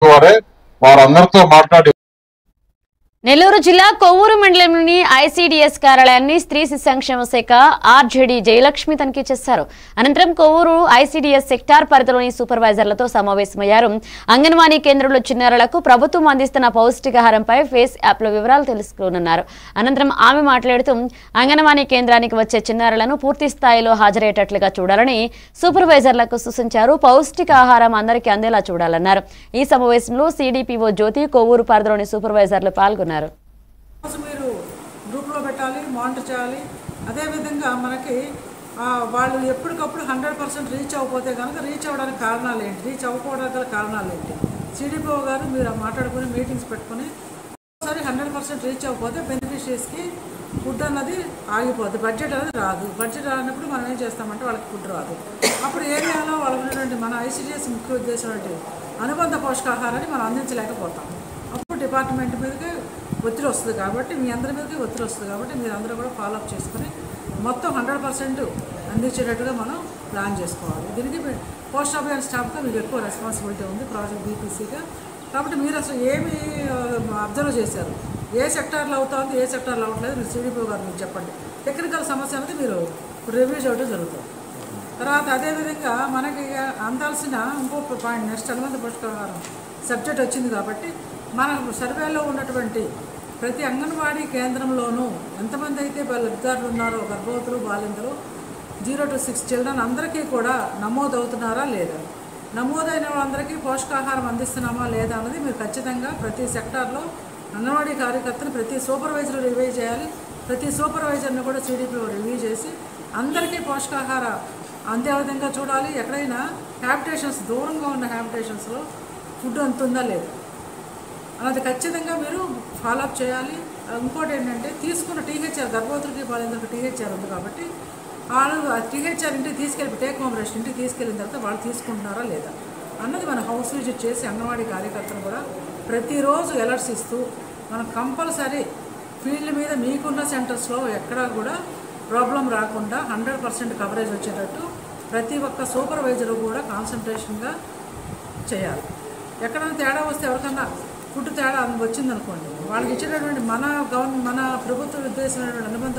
వారందరితో మాట్లాడి నెల్లూరు జిల్లా కొవ్వూరు మండలంలోని ఐసీడీఎస్ కార్యాలయాన్ని స్త్రీ శిశు సంక్షేమ శాఖ ఆర్జేడీ జయలక్ష్మి తనిఖీ చేశారు. అనంతరం కొవ్వూరు ఐసీడీఎస్ సెక్టార్ పరిధిలోని సూపర్వైజర్లతో సమావేశమయ్యారు. అంగన్వాడీ కేంద్రంలో చిన్నారులకు ప్రభుత్వం అందిస్తున్న పౌష్టికాహారంపై ఫేస్ యాప్లో వివరాలు తెలుసుకున్నారు. అనంతరం ఆమె మాట్లాడుతూ అంగన్వాడీ కేంద్రానికి వచ్చే చిన్నారులను పూర్తి స్థాయిలో హాజరయ్యేటట్లుగా చూడాలని సూపర్వైజర్లకు సూచించారు. పౌష్టికాహారం అందరికీ అందేలా చూడాలన్నారు. ఈ సమావేశంలో సిడిపిఓ జ్యోతి, కొవ్వూరు పరిధిలోని సూపర్వైజర్లు పాల్గొన్నారు. మీరు గ్రూప్లో పెట్టాలి, మానిటర్ చేయాలి. అదేవిధంగా మనకి వాళ్ళు ఎప్పటికప్పుడు 100% రీచ్ అవ్వకపోతే కనుక రీచ్ అవ్వడానికి కారణాలు ఏంటి, రీచ్ అవ్వకపోవడానికి గల కారణాలు ఏంటి, సిడిపిఓ గారు మీరు మాట్లాడుకుని మీటింగ్స్ పెట్టుకుని ఒకసారి 100% రీచ్ అవ్వకపోతే బెనిఫిషరీస్కి ఫుడ్ అన్నది ఆగిపోద్ది, బడ్జెట్ అనేది రాదు. బడ్జెట్ రానప్పుడు మనం ఏం చేస్తామంటే వాళ్ళకి ఫుడ్ రాదు. అప్పుడు ఏరియాలో వాళ్ళకు ఉన్నటువంటి మన ఐసీడీఎస్ ముఖ్య ఉద్దేశం అంటే అనుబంధ పోషకాహారాన్ని మనం అందించలేకపోతాం. అప్పుడు డిపార్ట్మెంట్ మీదకి ఒత్తిడి వస్తుంది. కాబట్టి మీ అందరి మీదకి ఒత్తిడి వస్తుంది. కాబట్టి మీరు అందరూ కూడా ఫాలోఅప్ చేసుకుని మొత్తం 100% అందించేటట్టుగా మనం ప్లాన్ చేసుకోవాలి. దీనికి పోస్ట్ అభియాన్ స్టాఫ్గా మీకు ఎక్కువ రెస్పాన్సిబిలిటీ ఉంది ప్రాజెక్ట్ బీపీసీగా. కాబట్టి మీరు అసలు ఏమి అబ్జర్వ్ చేశారు, ఏ సెక్టార్లో అవుతుంది, ఏ సెక్టార్లో అవ్వట్లేదు, మీరు సిడిపిఓ గారు మీకు చెప్పండి. టెక్నికల్ సమస్య అనేది మీరు రివ్యూ చేయడం జరుగుతుంది. తర్వాత అదేవిధంగా మనకి అందాల్సిన ఇంకో పాయింట్ నెక్స్ట్ అనుబంధ పోషకాహారం సబ్జెక్ట్ వచ్చింది. కాబట్టి మన సర్వేలో ఉన్నటువంటి ప్రతి అంగన్వాడీ కేంద్రంలోనూ ఎంతమంది అయితే లబ్ధిదారులు ఉన్నారో గర్భవతులు, బాలింతలు 0 to 6 చిల్డ్రన్ అందరికీ కూడా నమోదు అవుతున్నారా లేదా, నమోదైన వాళ్ళందరికీ పోషకాహారం అందిస్తున్నామా లేదా అన్నది మీరు ఖచ్చితంగా ప్రతి సెక్టార్లో అంగన్వాడీ కార్యకర్తను ప్రతి సూపర్వైజర్ రివ్యూ చేయాలి. ప్రతి సూపర్వైజర్ని కూడా సిడిపిఓ రివ్యూ చేసి అందరికీ పోషకాహార అంతే విధంగా చూడాలి. ఎక్కడైనా హ్యాబిటేషన్స్ దూరంగా ఉన్న హ్యాబిటేషన్స్లో ఫుడ్ అంతుందా లేదా అన్నది ఖచ్చితంగా మీరు ఫాలోఅప్ చేయాలి. ఇంకోటి ఏంటంటే తీసుకున్న టీహెచ్ఆర్ గర్భవతులకి బాలింతలకు టీహెచ్ఆర్ ఉంది. కాబట్టి వాళ్ళు టీహెచ్ఆర్ ఇంటికి తీసుకెళ్ళి టేక్ హోమ్ రెస్ట్ ఇంటికి తీసుకెళ్ళిన తర్వాత వాళ్ళు తీసుకుంటున్నారా లేదా అన్నది మనం హౌస్ విజిట్ చేసి అంగన్వాడీ కార్యకర్తలు కూడా ప్రతిరోజు అలర్ట్స్ ఇస్తూ మనం కంపల్సరీ ఫీల్డ్ మీద మీకున్న సెంటర్స్లో ఎక్కడా కూడా ప్రాబ్లం రాకుండా 100% కవరేజ్ వచ్చేటట్టు ప్రతి ఒక్క సూపర్వైజరు కూడా కాన్సన్ట్రేషన్గా చేయాలి. ఎక్కడైనా తేడా వస్తే ఎవరికన్నా ఫుడ్ తేడా వచ్చిందనుకోండి, వాళ్ళకి ఇచ్చేటటువంటి మన ప్రభుత్వ ఉద్దేశమైనటువంటి అనుబంధ